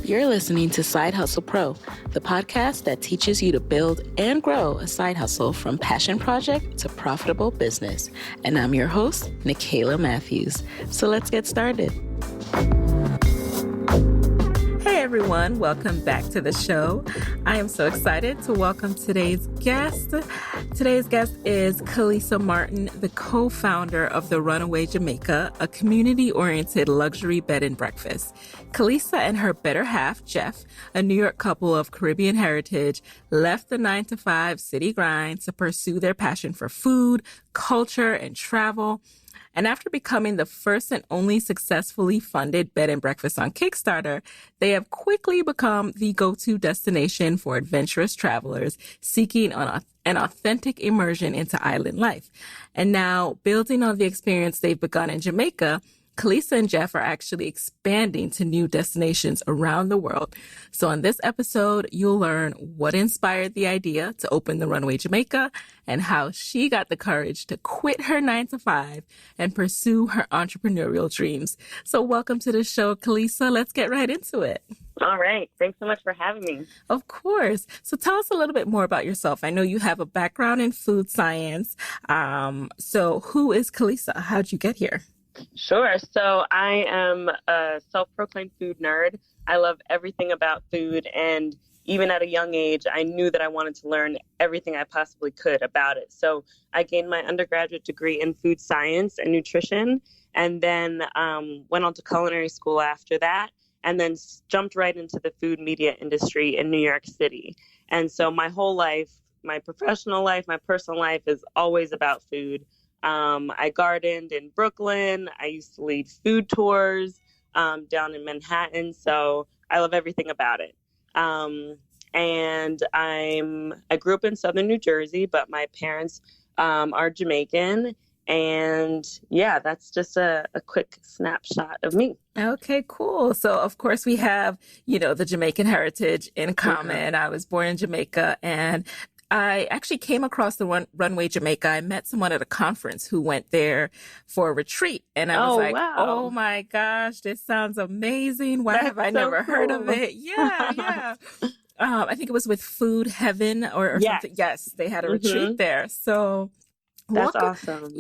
You're listening to Side Hustle Pro, the podcast that teaches you to build and grow a side hustle from passion project to profitable business. And I'm your host, Nikayla Matthews. So let's get started. Hey everyone, welcome back to the show. I am so excited to welcome today's guest. Today's guest is Kalisa Martin, the co-founder of the Runaway Jamaica, a community-oriented luxury bed and breakfast. Kalisa and her better half, Jeff, a New York couple of Caribbean heritage, left the 9-to-5 city grind to pursue their passion for food, culture, and travel. And after becoming the first and only successfully funded bed and breakfast on Kickstarter, they have quickly become the go-to destination for adventurous travelers seeking an authentic immersion into island life. And now, building on the experience they've begun in Jamaica, Kalisa and Jeff are actually expanding to new destinations around the world. So on this episode, you'll learn what inspired the idea to open the Runaway Jamaica and how she got the courage to quit her 9-to-5 and pursue her entrepreneurial dreams. So welcome to the show, Kalisa. Let's get right into it. All right. Thanks so much for having me. Of course. So tell us a little bit more about yourself. I know you have a background in food science. So who is Kalisa? How'd you get here? Sure. So I am a self-proclaimed food nerd. I love everything about food. And even at a young age, I knew that I wanted to learn everything I possibly could about it. So I gained my undergraduate degree in food science and nutrition, and then went on to culinary school after that, and then jumped right into the food media industry in New York City. And so my whole life, my professional life, my personal life is always about food. I gardened in Brooklyn. I used to lead food tours down in Manhattan. So I love everything about it. And I grew up in southern New Jersey, but my parents are Jamaican. And yeah, that's just a quick snapshot of me. Okay, cool. So of course we have, the Jamaican heritage in common. I was born in Jamaica, and I actually came across the Runaway Jamaica. I met someone at a conference who went there for a retreat. And I was wow. Oh my gosh, this sounds amazing. Why have I never heard of it? Yeah. I think it was with Food Heaven or something. Yes, they had a retreat there. So that's awesome.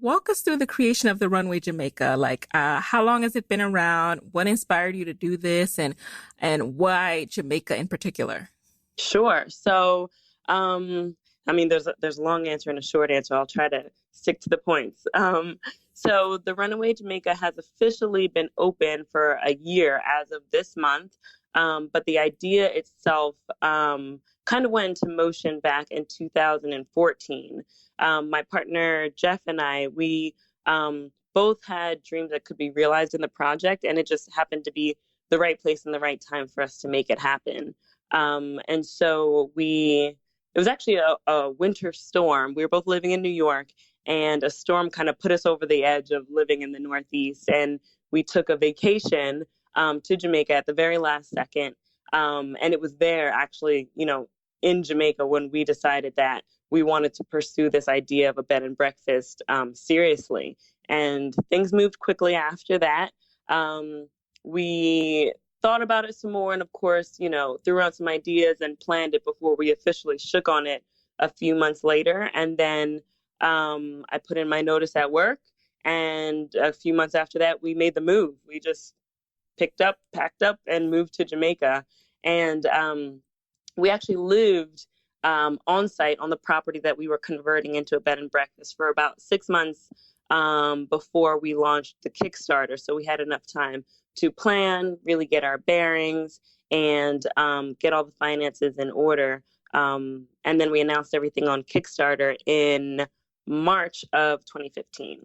Walk us through the creation of the Runaway Jamaica. Like, how long has it been around? What inspired you to do this, and why Jamaica in particular? Sure. So, there's a long answer and a short answer. I'll try to stick to the points. So the Runaway Jamaica has officially been open for a year as of this month. But the idea itself, kind of went into motion back in 2014. My partner, Jeff, and I, we, both had dreams that could be realized in the project, and it just happened to be the right place and the right time for us to make it happen. And so it was actually a winter storm. We were both living in New York, and a storm kind of put us over the edge of living in the Northeast. And we took a vacation to Jamaica at the very last second. And it was there actually, in Jamaica when we decided that we wanted to pursue this idea of a bed and breakfast seriously. And things moved quickly after that. We thought about it some more, and of course, threw out some ideas and planned it before we officially shook on it a few months later. And then I put in my notice at work, and a few months after that, we made the move. We just packed up, and moved to Jamaica. And we actually lived on site on the property that we were converting into a bed and breakfast for about 6 months before we launched the Kickstarter. So we had enough time to plan, really get our bearings, and get all the finances in order. And then we announced everything on Kickstarter in March of 2015.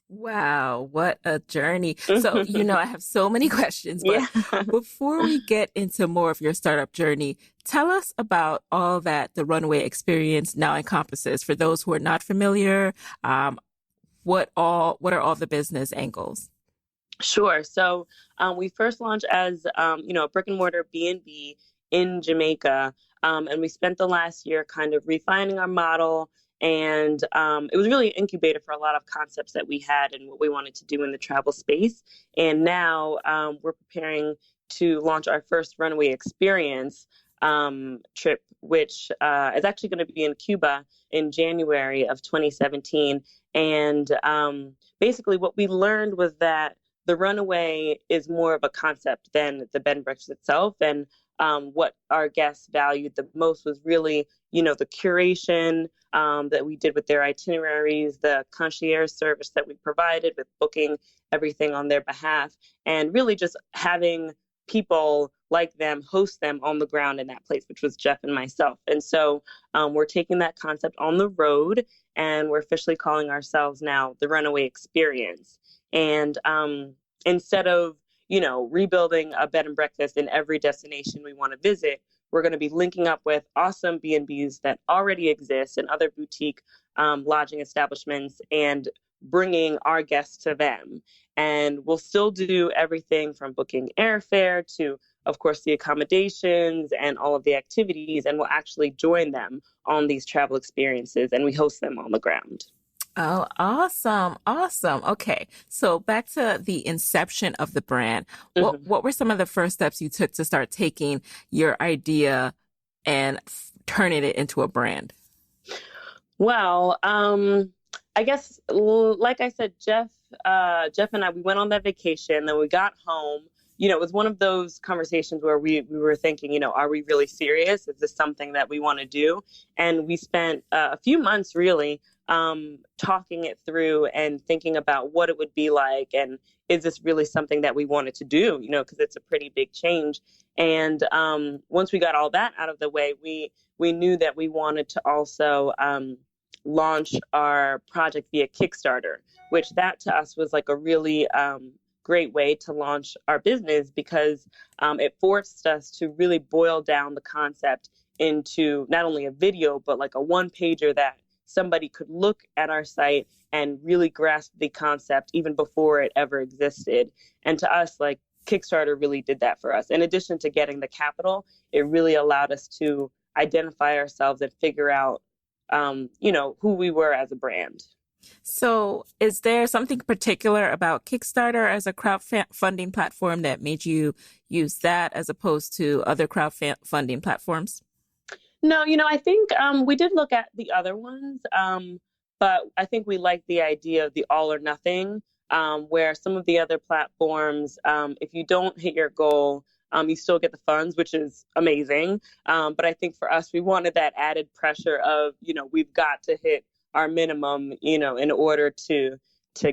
Wow, what a journey. So, I have so many questions, but before we get into more of your startup journey, tell us about all that the Runaway Experience now encompasses. For those who are not familiar, what are all the business angles? Sure. So we first launched as, a brick and mortar B&B in Jamaica. And we spent the last year kind of refining our model. And it was really an incubator for a lot of concepts that we had and what we wanted to do in the travel space. And now we're preparing to launch our first Runaway Experience trip, which is actually going to be in Cuba in January of 2017. And basically, what we learned was that the Runaway is more of a concept than the bed and breakfast itself. And what our guests valued the most was really, the curation that we did with their itineraries, the concierge service that we provided with booking everything on their behalf, and really just having people like them host them on the ground in that place, which was Jeff and myself. And so we're taking that concept on the road, and we're officially calling ourselves now the Runaway Experience. And instead of, rebuilding a bed and breakfast in every destination we want to visit, we're going to be linking up with awesome B&Bs that already exist and other boutique lodging establishments and bringing our guests to them. And we'll still do everything from booking airfare to, of course, the accommodations and all of the activities. And we'll actually join them on these travel experiences, and we host them on the ground. Oh, awesome. Awesome. Okay. So back to the inception of the brand. What were some of the first steps you took to start taking your idea and turning it into a brand? Well, I guess, like I said, Jeff and I, we went on that vacation, then we got home. It was one of those conversations where we were thinking, are we really serious? Is this something that we want to do? And we spent a few months really talking it through and thinking about what it would be like, and is this really something that we wanted to do, because it's a pretty big change. And once we got all that out of the way, we knew that we wanted to also launch our project via Kickstarter, which that to us was like a really great way to launch our business, because it forced us to really boil down the concept into not only a video, but like a one-pager that somebody could look at our site and really grasp the concept even before it ever existed. And to us, like, Kickstarter really did that for us. In addition to getting the capital, it really allowed us to identify ourselves and figure out, who we were as a brand. So is there something particular about Kickstarter as a crowdfunding platform that made you use that as opposed to other crowdfunding platforms? No, I think we did look at the other ones, but I think we like the idea of the all or nothing, where some of the other platforms, if you don't hit your goal, you still get the funds, which is amazing. But I think for us, we wanted that added pressure of, we've got to hit our minimum, in order to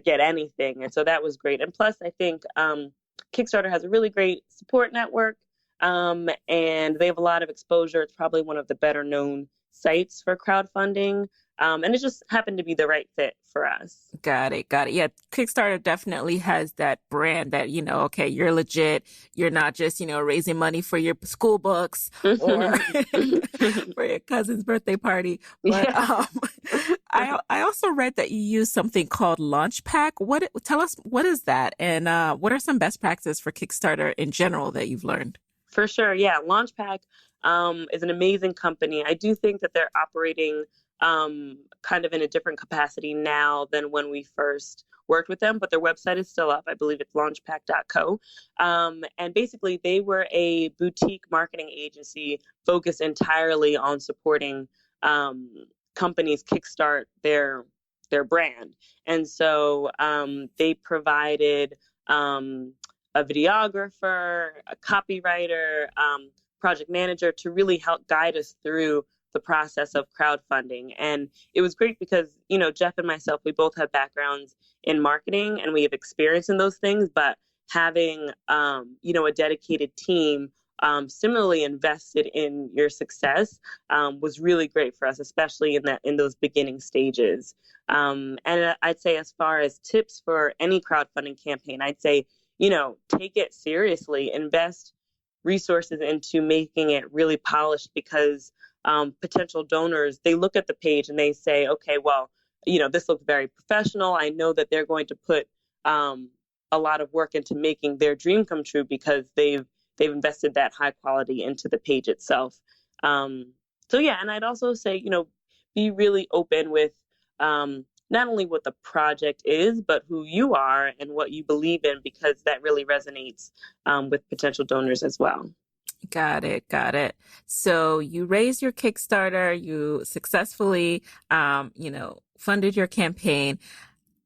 get anything. And so that was great. And plus, I think Kickstarter has a really great support network. And they have a lot of exposure. It's probably one of the better known sites for crowdfunding. And it just happened to be the right fit for us. Got it. Yeah, Kickstarter definitely has that brand that, okay, you're legit. You're not just, raising money for your school books or for your cousin's birthday party. But yeah. I also read that you use something called Launchpack. Tell us, what is that? And what are some best practices for Kickstarter in general that you've learned? For sure. Yeah. Launchpack is an amazing company. I do think that they're operating kind of in a different capacity now than when we first worked with them, but their website is still up. I believe it's launchpack.co. And basically, they were a boutique marketing agency focused entirely on supporting companies kickstart their brand. And so they provided a videographer, a copywriter, project manager to really help guide us through the process of crowdfunding. And it was great because, Jeff and myself, we both have backgrounds in marketing and we have experience in those things, but having, a dedicated team similarly invested in your success was really great for us, especially in those beginning stages. And I'd say as far as tips for any crowdfunding campaign, I'd say, take it seriously, invest resources into making it really polished, because potential donors, they look at the page and they say, okay, well, this looks very professional. I know that they're going to put a lot of work into making their dream come true because they've invested that high quality into the page itself. So yeah, and I'd also say, be really open with not only what the project is, but who you are and what you believe in, because that really resonates with potential donors as well. Got it. Got it. So you raised your Kickstarter, you successfully, funded your campaign.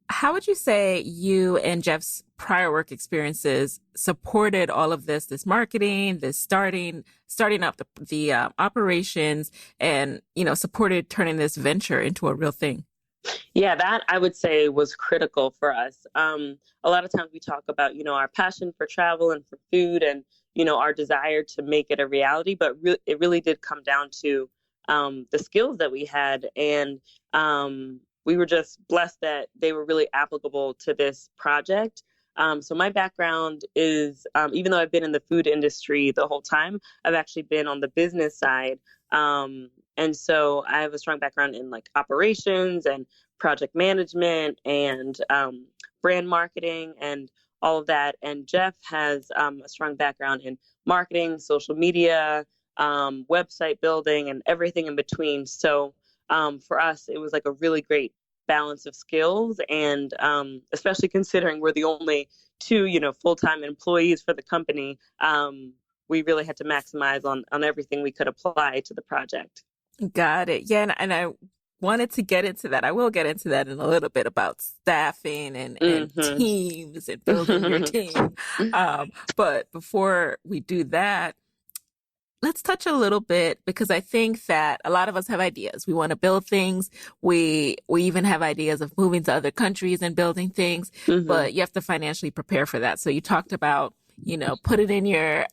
How would you say you and Jeff's prior work experiences supported all of this marketing, this starting up the operations, and, supported turning this venture into a real thing? Yeah, that I would say was critical for us. A lot of times we talk about, our passion for travel and for food and, our desire to make it a reality, but it really did come down to the skills that we had. And we were just blessed that they were really applicable to this project. So my background is, even though I've been in the food industry the whole time, I've actually been on the business side. And so I have a strong background in like operations and project management and brand marketing and all of that. And Jeff has a strong background in marketing, social media, website building, and everything in between. So for us, it was like a really great balance of skills. And especially considering we're the only two, full-time employees for the company, we really had to maximize on everything we could apply to the project. Got it. Yeah. And I wanted to get into that. I will get into that in a little bit about staffing and teams and building your team. But before we do that, let's touch a little bit, because I think that a lot of us have ideas. We want to build things. We even have ideas of moving to other countries and building things, but you have to financially prepare for that. So you talked about, put it in your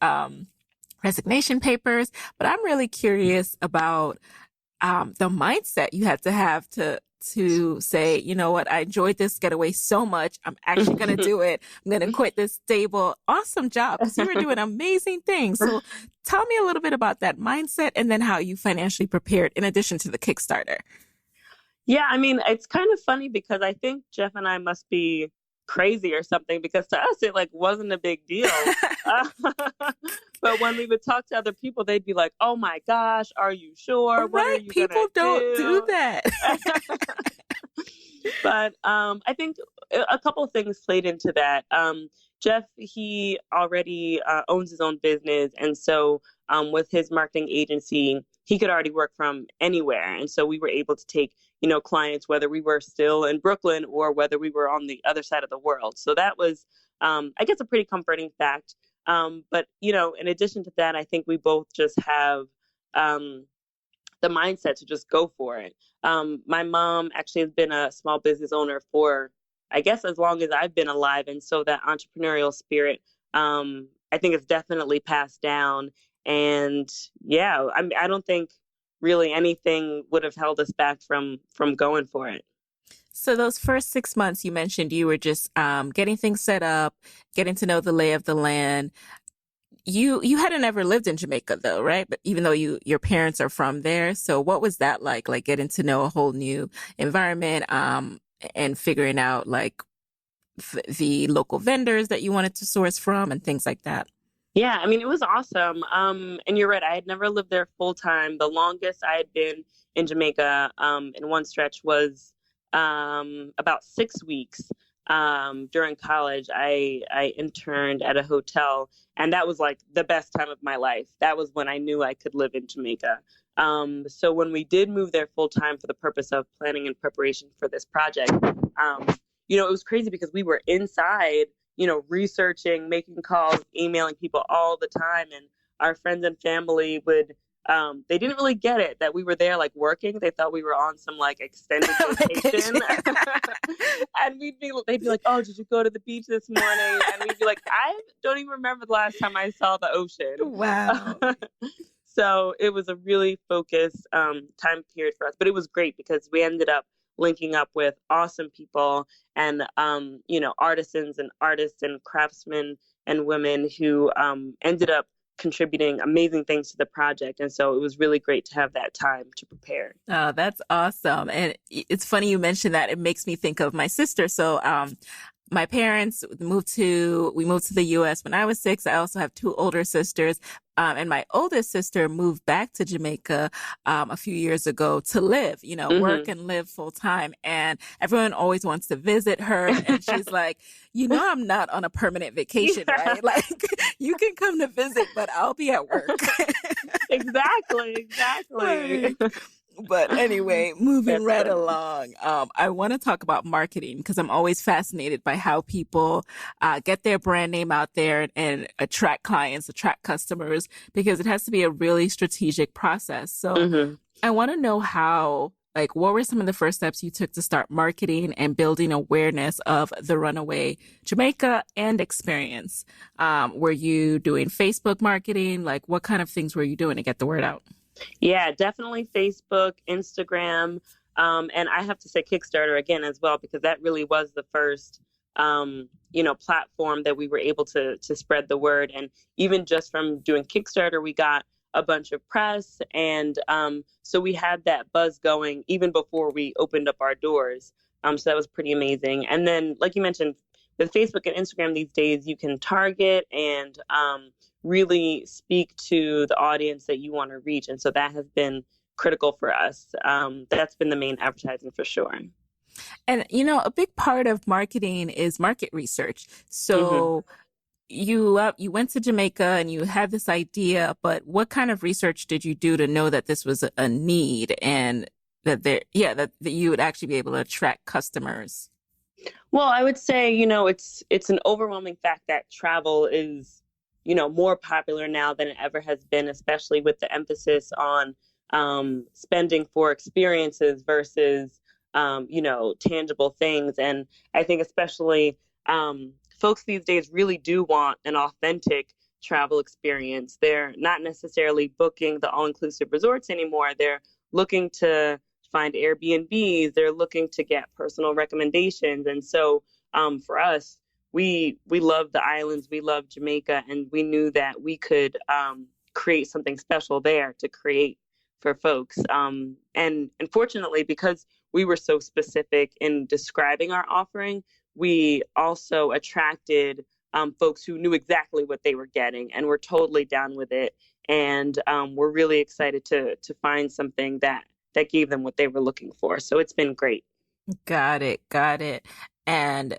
resignation papers, but I'm really curious about the mindset you had to have to say, you know what, I enjoyed this getaway so much. I'm actually going to do it. I'm going to quit this stable. Awesome job, because you were doing amazing things. So tell me a little bit about that mindset and then how you financially prepared in addition to the Kickstarter. Yeah, I mean, it's kind of funny because I think Jeff and I must be crazy or something, because to us it like wasn't a big deal. But when we would talk to other people, they'd be like, "Oh my gosh, are you sure? What are you people don't do that." But I think a couple of things played into that. Jeff, he already owns his own business, and so with his marketing agency, he could already work from anywhere. And so we were able to take, clients, whether we were still in Brooklyn or whether we were on the other side of the world. So that was, I guess, a pretty comforting fact. But, in addition to that, I think we both just have the mindset to just go for it. My mom actually has been a small business owner for, I guess, as long as I've been alive. And so that entrepreneurial spirit, I think it's definitely passed down. And yeah, I don't think really anything would have held us back from going for it. So those first 6 months you mentioned, you were just getting things set up, getting to know the lay of the land. You hadn't ever lived in Jamaica though, right? But even though your parents are from there. So what was that like getting to know a whole new environment and figuring out like the local vendors that you wanted to source from and things like that? Yeah, I mean, it was awesome. And you're right, I had never lived there full time. The longest I had been in Jamaica in one stretch was about 6 weeks. During college, I interned at a hotel, and that was like the best time of my life. That was when I knew I could live in Jamaica. So when we did move there full time for the purpose of planning and preparation for this project, it was crazy because we were inside, researching, making calls, emailing people all the time. And our friends and family would, they didn't really get it that we were there like working. They thought we were on some like extended vacation. And they'd be like, "Oh, did you go to the beach this morning?" And we'd be like, "I don't even remember the last time I saw the ocean." Wow. So it was a really focused time period for us, but it was great because we ended up linking up with awesome people and, artisans and artists and craftsmen and women who ended up contributing amazing things to the project. And so it was really great to have that time to prepare. Oh, that's awesome. And it's funny you mentioned that. It makes me think of my sister. So, my parents we moved to the US when I was 6. I also have 2 older sisters. And my oldest sister moved back to Jamaica a few years ago to live, work and live full time. And everyone always wants to visit her. And she's like, I'm not on a permanent vacation, right? Like, you can come to visit, but I'll be at work. Exactly. Like, but anyway, moving right along, I want to talk about marketing because I'm always fascinated by how people get their brand name out there and attract clients, attract customers, because it has to be a really strategic process. So I want to know what were some of the first steps you took to start marketing and building awareness of the Runaway Jamaica and experience? Were you doing Facebook marketing? Like, what kind of things were you doing to get the word out? Yeah, definitely Facebook, Instagram, and I have to say Kickstarter again as well, because that really was the first, platform that we were able to spread the word. And even just from doing Kickstarter, we got a bunch of press. And so we had that buzz going even before we opened up our doors. So that was pretty amazing. And then, like you mentioned, with Facebook and Instagram these days, you can target and really speak to the audience that you want to reach. And so that has been critical for us. That's been the main advertising for sure. And, a big part of marketing is market research. So you went to Jamaica and you had this idea, but what kind of research did you do to know that this was a need and that you would actually be able to attract customers? Well, I would say, it's an overwhelming fact that travel is more popular now than it ever has been, especially with the emphasis on spending for experiences versus, tangible things. And I think especially folks these days really do want an authentic travel experience. They're not necessarily booking the all-inclusive resorts anymore. They're looking to find Airbnbs. They're looking to get personal recommendations. And so for us, we love the islands, we love Jamaica, and we knew that we could create something special there to create for folks. And unfortunately, because we were so specific in describing our offering, we also attracted folks who knew exactly what they were getting and were totally down with it. And we're really excited to find something that gave them what they were looking for. So it's been great. Got it. And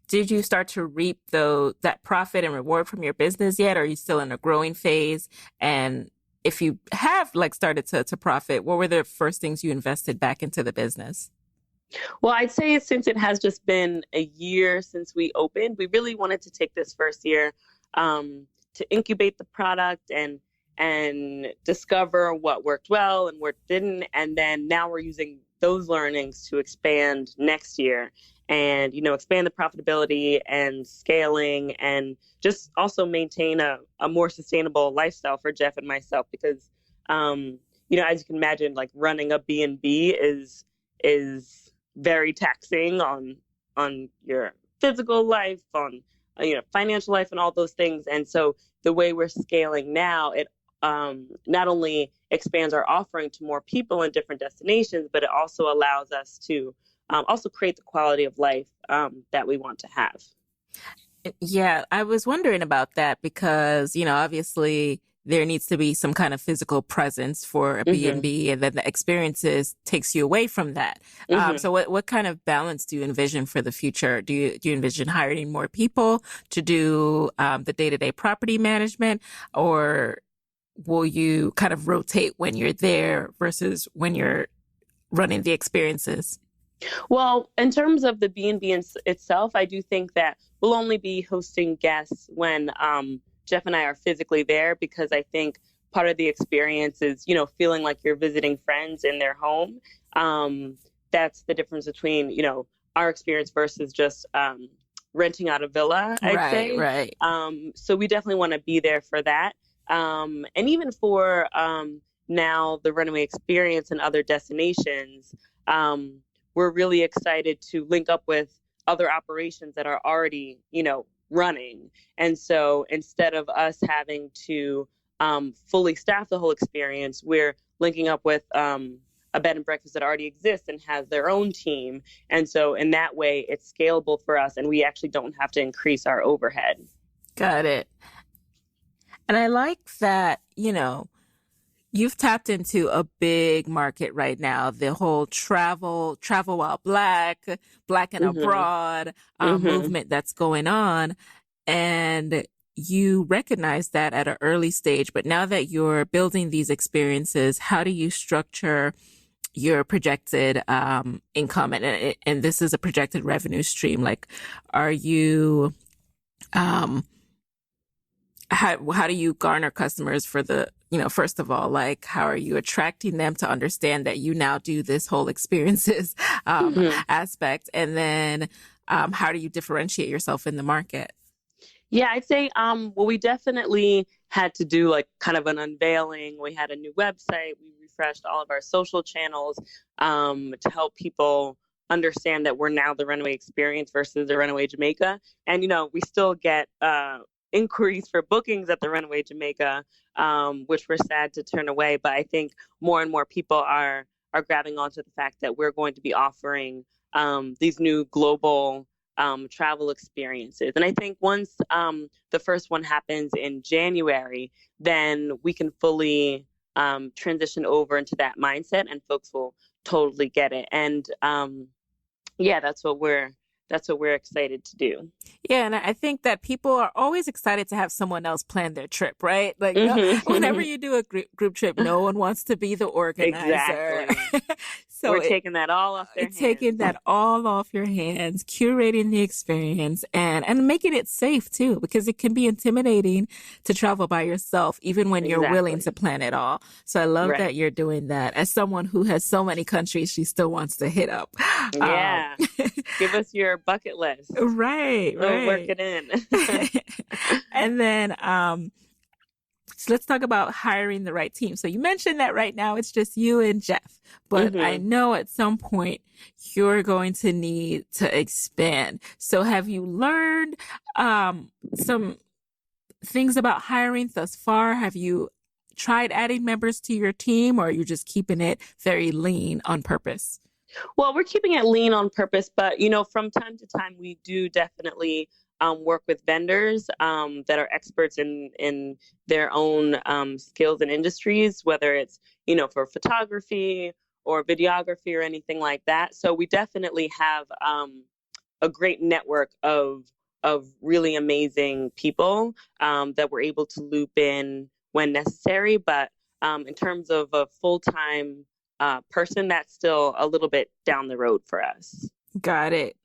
did you start to reap that profit and reward from your business yet? Or are you still in a growing phase? And if you have started to profit, what were the first things you invested back into the business? Well, I'd say since it has just been a year since we opened, we really wanted to take this first year to incubate the product and discover what worked well and what didn't. And then now we're using those learnings to expand next year and, expand the profitability and scaling and just also maintain a more sustainable lifestyle for Jeff and myself. Because, as you can imagine, running a B&B is very taxing on your physical life, on, financial life and all those things. And so the way we're scaling now, it not only expands our offering to more people in different destinations, but it also allows us to also create the quality of life that we want to have. Yeah, I was wondering about that because, obviously there needs to be some kind of physical presence for a B&B, and then the experiences takes you away from that. So what kind of balance do you envision for the future? Do you envision hiring more people to do the day-to-day property management, or will you kind of rotate when you're there versus when you're running the experiences? Well, in terms of the B&B itself, I do think that we'll only be hosting guests when Jeff and I are physically there, because I think part of the experience is, feeling like you're visiting friends in their home. That's the difference between, our experience versus just renting out a villa, I'd say. Right. So we definitely want to be there for that. And even for now, the Runaway Experience and other destinations, we're really excited to link up with other operations that are already, running. And so instead of us having to fully staff the whole experience, we're linking up with a bed and breakfast that already exists and has their own team. And so in that way, it's scalable for us, and we actually don't have to increase our overhead. Got it. And I like that, you've tapped into a big market right now. The whole travel while black and Mm-hmm. abroad Mm-hmm. movement that's going on. And you recognize that at an early stage. But now that you're building these experiences, how do you structure your projected income? And this is a projected revenue stream. Like, are you um, how do you garner customers for the, first of all, like, how are you attracting them to understand that you now do this whole experiences Mm-hmm. aspect? And then how do you differentiate yourself in the market? Yeah, I'd say well, we definitely had to do like kind of an unveiling. We had a new website. We refreshed all of our social channels to help people understand that we're now the Runaway Experience versus the Runaway Jamaica. And we still get inquiries for bookings at the Runaway Jamaica, which we're sad to turn away. But I think more and more people are grabbing onto the fact that we're going to be offering these new global travel experiences. And I think once the first one happens in January, then we can fully transition over into that mindset, and folks will totally get it. And yeah, that's what we're excited to do. Yeah, and I think that people are always excited to have someone else plan their trip, right? Like, no, whenever Hmm. you do a group trip, no one wants to be the organizer. Exactly. So We're taking that all off their taking hands. that all off your hands, curating the experience, and making it safe too, because it can be intimidating to travel by yourself, even when you're willing to Exactly. plan it all. So I love that Right. you're doing that. As someone who has so many countries she still wants to hit up. Um, Yeah. Give us your bucket list. right, We'll work right. it in. And then, so let's talk about hiring the right team. So you mentioned that right now it's just you and Jeff, but I Hmm. know at some point you're going to need to expand. So have you learned some things about hiring thus far? Have you tried adding members to your team, or are you just keeping it very lean on purpose? Well, we're keeping it lean on purpose, but from time to time, we do definitely work with vendors that are experts in their own skills and industries, whether it's for photography or videography or anything like that. So we definitely have a great network of really amazing people that we're able to loop in when necessary. But in terms of a full time person, that's still a little bit down the road for us. Got it.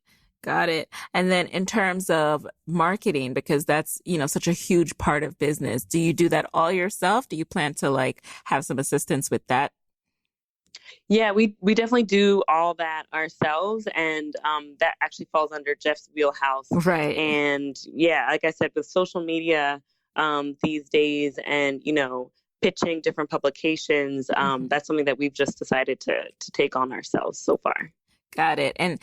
Got it. And then in terms of marketing, because that's, such a huge part of business, do you do that all yourself? Do you plan to like have some assistance with that? Yeah, we definitely do all that ourselves, and that actually falls under Jeff's wheelhouse. Right. And yeah, like I said, with social media these days, and pitching different publications, Mhm. that's something that we've just decided to take on ourselves so far. Got it. And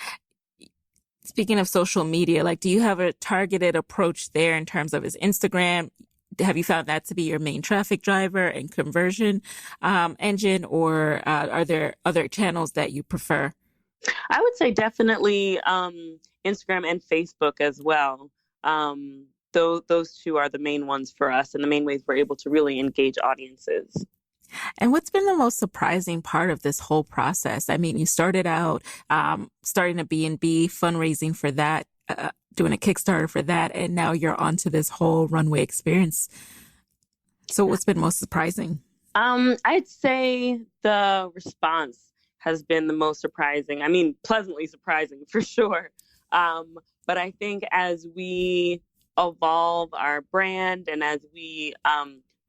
speaking of social media, like, do you have a targeted approach there in terms of, is Instagram? Have you found that to be your main traffic driver and conversion engine, or are there other channels that you prefer? I would say definitely Instagram and Facebook as well. Those two are the main ones for us, and the main ways we're able to really engage audiences. And what's been the most surprising part of this whole process? I mean, you started out starting a B&B, fundraising for that, doing a Kickstarter for that, and now you're onto this whole runway experience. So what's been most surprising? I'd say the response has been the most surprising. I mean, pleasantly surprising for sure. But I think as we evolve our brand, and as we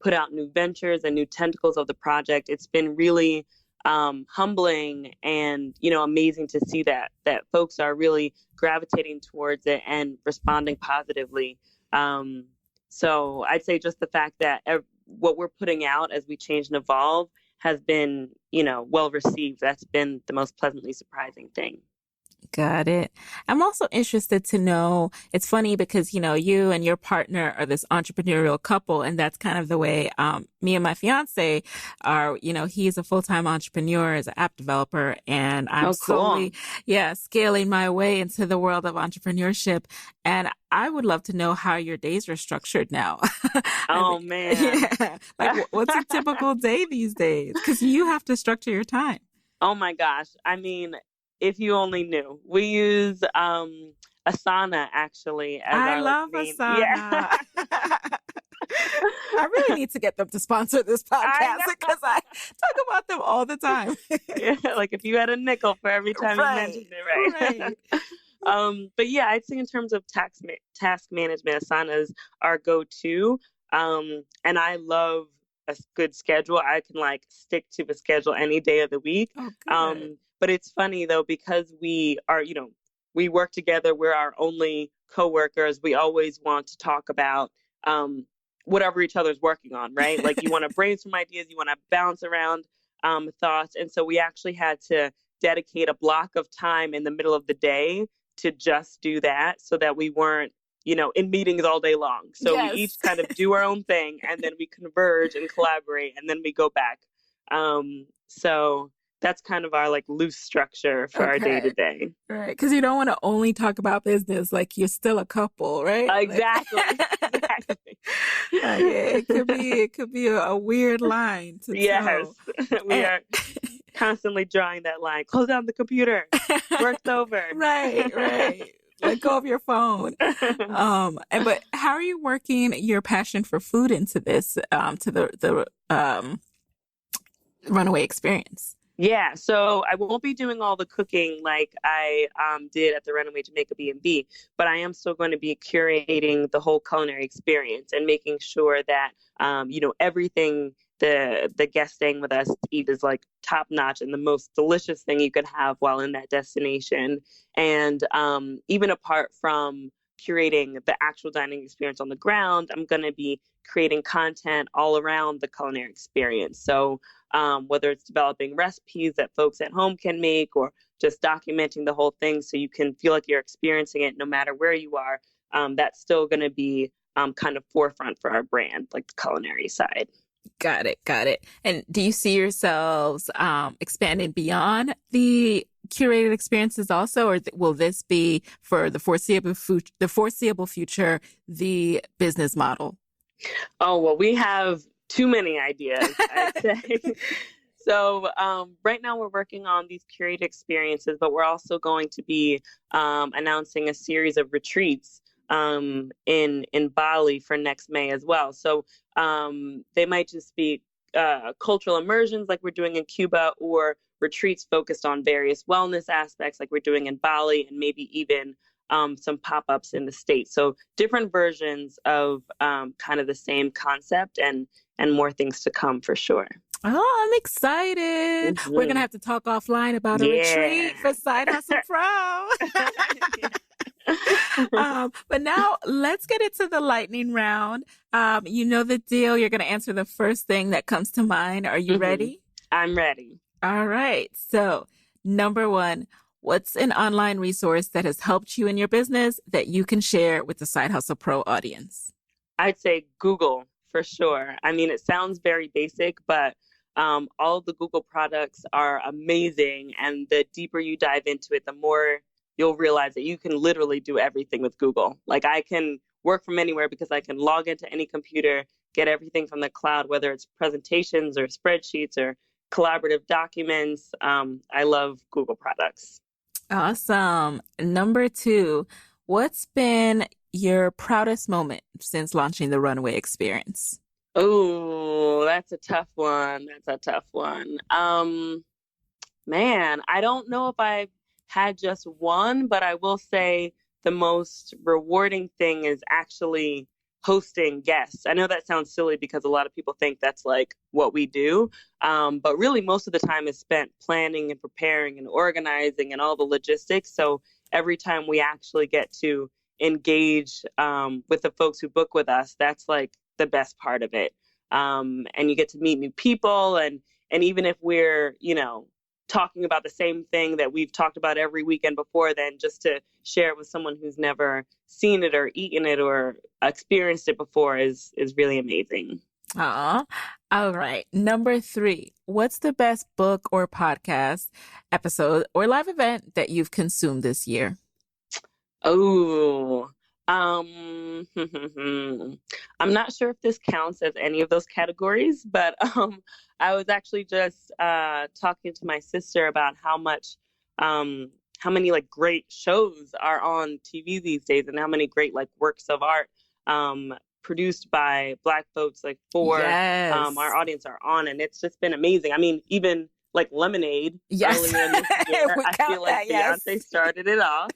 put out new ventures and new tentacles of the project, it's been really humbling and amazing to see that folks are really gravitating towards it and responding positively. So I'd say just the fact that what we're putting out as we change and evolve has been well received. That's been the most pleasantly surprising thing. Got it. I'm also interested to know, it's funny because, you and your partner are this entrepreneurial couple, and that's kind of the way me and my fiance are. He's a full-time entrepreneur as an app developer, and I'm Oh, cool. slowly, scaling my way into the world of entrepreneurship. And I would love to know how your days are structured now. Oh, man. Like what's a typical day these days? Because you have to structure your time. Oh my gosh. I mean, if you only knew. We use Asana actually as I our like love main. Yeah. Asana. I really need to get them to sponsor this I podcast know. because I talk about them all the time. Yeah, like if you had a nickel for every time you Right, mentioned it, right? right. But yeah, I'd say in terms of task management, Asana is our go-to. And I love a good schedule. I can like stick to the schedule any day of the week. Oh, good. But it's funny though, because we are, we work together. We're our only coworkers. We always want to talk about whatever each other's working on, right? Like you want to brainstorm ideas, you want to bounce around thoughts. And so we actually had to dedicate a block of time in the middle of the day to just do that so that we weren't, in meetings all day long. So we each Yes. kind of do our own thing and then we converge and collaborate and then we go back. So that's kind of our like loose structure for our day to Okay. day. Right. Because you don't want to only talk about business. Like you're still a couple, right? Exactly. Exactly. Okay. It could be a weird line to Yes. tell. We And are constantly drawing that line. Close down the computer. Work's over. right, right. Let go of your phone. But how are you working your passion for food into this, to the Runaway Experience? Yeah, so I won't be doing all the cooking like I did at the Runaway Jamaica B&B, but I am still going to be curating the whole culinary experience and making sure that everything the guests staying with us eat is like top notch and the most delicious thing you could have while in that destination. And even apart from curating the actual dining experience on the ground, I'm going to be creating content all around the culinary experience. So whether it's developing recipes that folks at home can make or just documenting the whole thing so you can feel like you're experiencing it no matter where you are, that's still going to be kind of forefront for our brand, like the culinary side. Got it, got it. And do you see yourselves expanding beyond the curated experiences also, or will this be for the foreseeable future, the business model? Oh, well, we have too many ideas, I'd say. So right now we're working on these curated experiences, but we're also going to be announcing a series of retreats in Bali for next May as well. So they might just be cultural immersions like we're doing in Cuba, or retreats focused on various wellness aspects like we're doing in Bali, and maybe even some pop-ups in the States. So different versions of kind of the same concept, and more things to come for sure. Oh, I'm excited. We're going to Mhm. have to talk offline about a Yeah. retreat for Side Hustle Pro. But now let's get into the lightning round. You know the deal. You're going to answer the first thing that comes to mind. Are you Mhm. ready? I'm ready. All right. So, number one, what's an online resource that has helped you in your business that you can share with the Side Hustle Pro audience? I'd say Google for sure. I mean, it sounds very basic, but all of the Google products are amazing. And the deeper you dive into it, the more you'll realize that you can literally do everything with Google. Like I can work from anywhere because I can log into any computer, get everything from the cloud, whether it's presentations or spreadsheets or collaborative documents. I love Google products. Awesome. Number two, what's been your proudest moment since launching the Runaway Experience? Oh, that's a tough one. That's a tough one. Man, I don't know if I've had just one, but I will say the most rewarding thing is actually hosting guests. I know that sounds silly because a lot of people think that's like what we do. But really, most of the time is spent planning and preparing and organizing and all the logistics. So every time we actually get to engage with the folks who book with us, that's like the best part of it. And you get to meet new people, and even if we're, talking about the same thing that we've talked about every weekend before, then just to share it with someone who's never seen it or eaten it or experienced it before is really amazing. Aw. All right. Number 3, what's the best book or podcast episode or live event that you've consumed this year? Oh, um, I'm not sure if this counts as any of those categories, but I was actually just talking to my sister about how many like great shows are on TV these days, and how many great like works of art produced by Black folks, like for Yes. our audience are on, and it's just been amazing. I mean, even like Lemonade Yes. earlier in this year, We I count feel like that, yes. Beyonce started it off.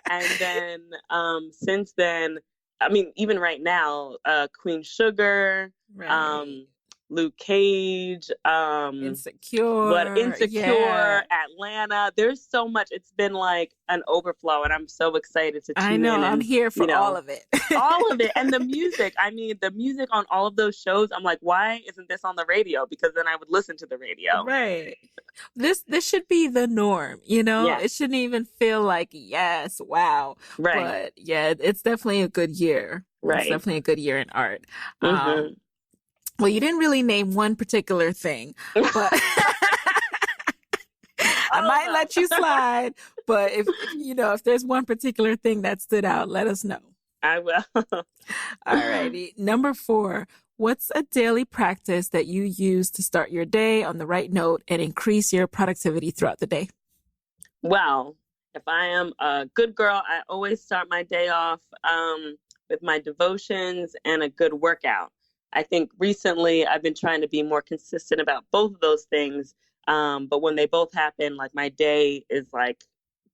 And then since then, I mean, even right now, Queen Sugar, Right. Luke Cage, Insecure, Yeah. Atlanta. There's so much. It's been like an overflow, and I'm so excited to I tune know. in I'm and, here for all of it. all of it. And the music. I mean, the music on all of those shows. I'm like, why isn't this on the radio? Because then I would listen to the radio. Right. This should be the norm, you know? Yeah. It shouldn't even feel like, yes, wow. Right. But yeah, it's definitely a good year. Right. It's definitely a good year in art. Mm-hmm. Well, you didn't really name one particular thing, but I might let you slide. But if you know, if there's one particular thing that stood out, let us know. I will. All righty. Number 4, what's a daily practice that you use to start your day on the right note and increase your productivity throughout the day? Well, if I am a good girl, I always start my day off with my devotions and a good workout. I think recently I've been trying to be more consistent about both of those things. But when they both happen, like my day is like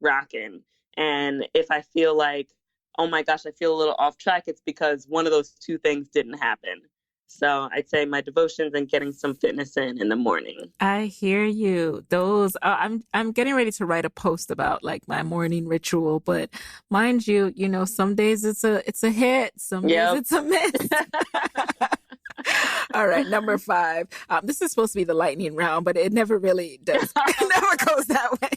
rocking. And if I feel like, oh my gosh, I feel a little off track, it's because one of those two things didn't happen. So I'd say my devotions and getting some fitness in the morning. I hear you. Those I'm getting ready to write a post about like my morning ritual, but mind you, you know, some days it's a hit, some days it's a miss. All right, number 5. This is supposed to be the lightning round, but it never really does. It never goes that way.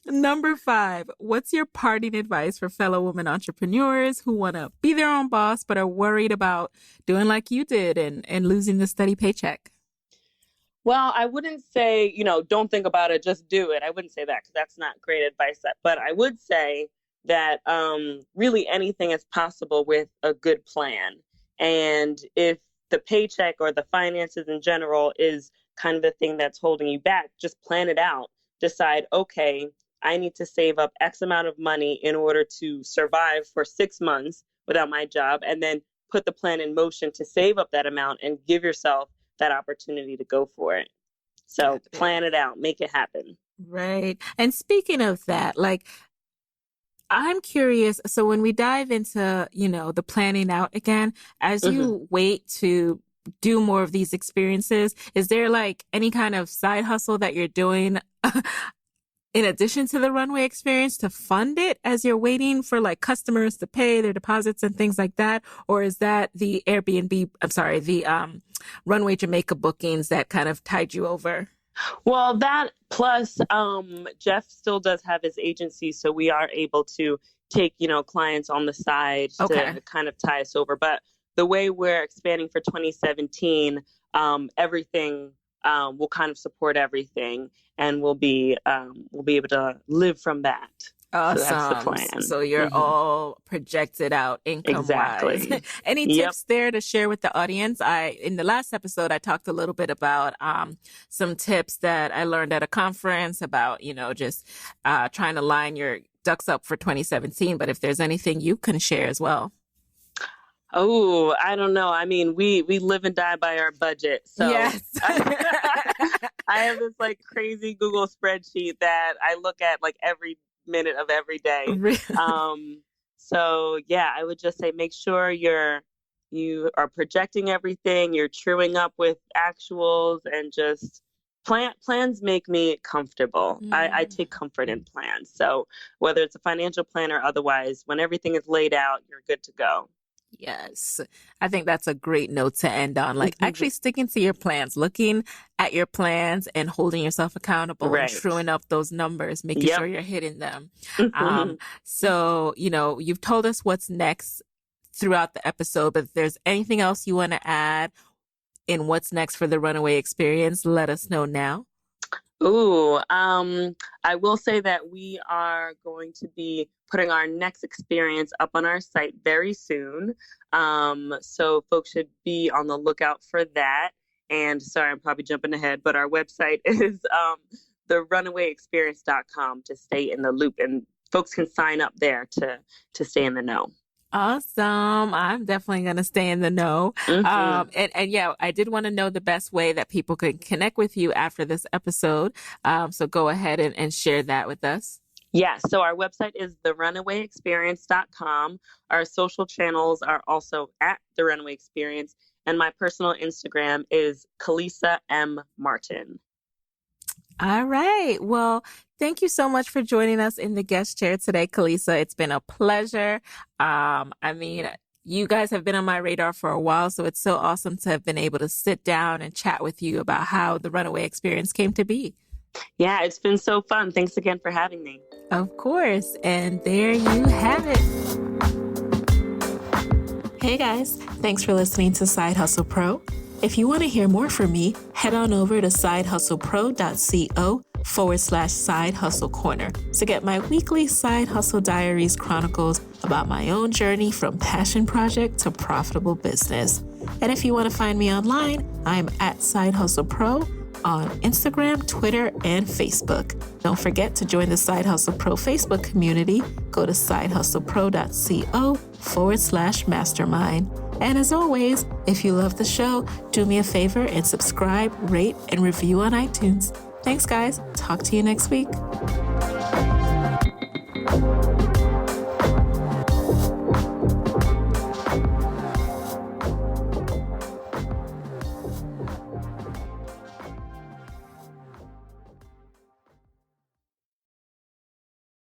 Number 5, what's your parting advice for fellow women entrepreneurs who want to be their own boss but are worried about doing like you did and losing the steady paycheck? Well, I wouldn't say, don't think about it, just do it. I wouldn't say that because that's not great advice. But I would say that really anything is possible with a good plan. And if the paycheck or the finances in general is kind of the thing that's holding you back, just plan it out. Decide, okay, I need to save up X amount of money in order to survive for 6 months without my job, and then put the plan in motion to save up that amount and give yourself that opportunity to go for it. So plan it out, make it happen. Right. And speaking of that, like, I'm curious. So when we dive into, the planning out again, as you wait to do more of these experiences, is there like any kind of side hustle that you're doing in addition to the Runway experience to fund it as you're waiting for like customers to pay their deposits and things like that? Or is that the Runway Jamaica bookings that kind of tide you over? Well, that plus Jeff still does have his agency, so we are able to take, clients on the side to kind of tie us over. But the way we're expanding for 2017, everything will kind of support everything, and we'll be able to live from that. Awesome. So that's the plan. So you're all projected out income-wise. Exactly. Any tips there to share with the audience? In the last episode, I talked a little bit about some tips that I learned at a conference about, just trying to line your ducks up for 2017. But if there's anything you can share as well. Oh, I don't know. I mean, we live and die by our budget. So yes. I have this like crazy Google spreadsheet that I look at like every minute of every day. So yeah, I would just say make sure you are projecting everything, you're truing up with actuals, and just plans make me comfortable. I take comfort in plans. So whether it's a financial plan or otherwise, when everything is laid out, you're good to go. Yes. I think that's a great note to end on. Like actually sticking to your plans, looking at your plans and holding yourself accountable and truing up those numbers, making sure you're hitting them. So, you've told us what's next throughout the episode, but if there's anything else you want to add in what's next for the Runaway Experience, let us know now. Ooh, I will say that we are going to be putting our next experience up on our site very soon. So folks should be on the lookout for that. And sorry, I'm probably jumping ahead, but our website is theRunawayExperience.com to stay in the loop, and folks can sign up there to stay in the know. Awesome. I'm definitely going to stay in the know. And yeah, I did want to know the best way that people can connect with you after this episode. So go ahead and share that with us. Yes. So our website is theRunawayExperience.com. Our social channels are also at The Runaway Experience. And my personal Instagram is Kalisa M. Martin. All right. Well, thank you so much for joining us in the guest chair today, Kalisa. It's been a pleasure. You guys have been on my radar for a while, so it's so awesome to have been able to sit down and chat with you about how the Runaway Experience came to be. Yeah, it's been so fun. Thanks again for having me. Of course. And there you have it. Hey guys, thanks for listening to Side Hustle Pro. If you want to hear more from me, head on over to sidehustlepro.co/Side Hustle Corner to get my weekly Side Hustle Diaries chronicles about my own journey from passion project to profitable business. And if you want to find me online, I'm at Side Hustle Pro on Instagram, Twitter, and Facebook. Don't forget to join the Side Hustle Pro Facebook community. Go to sidehustlepro.co/mastermind. And as always, if you love the show, do me a favor and subscribe, rate, and review on iTunes. Thanks, guys. Talk to you next week.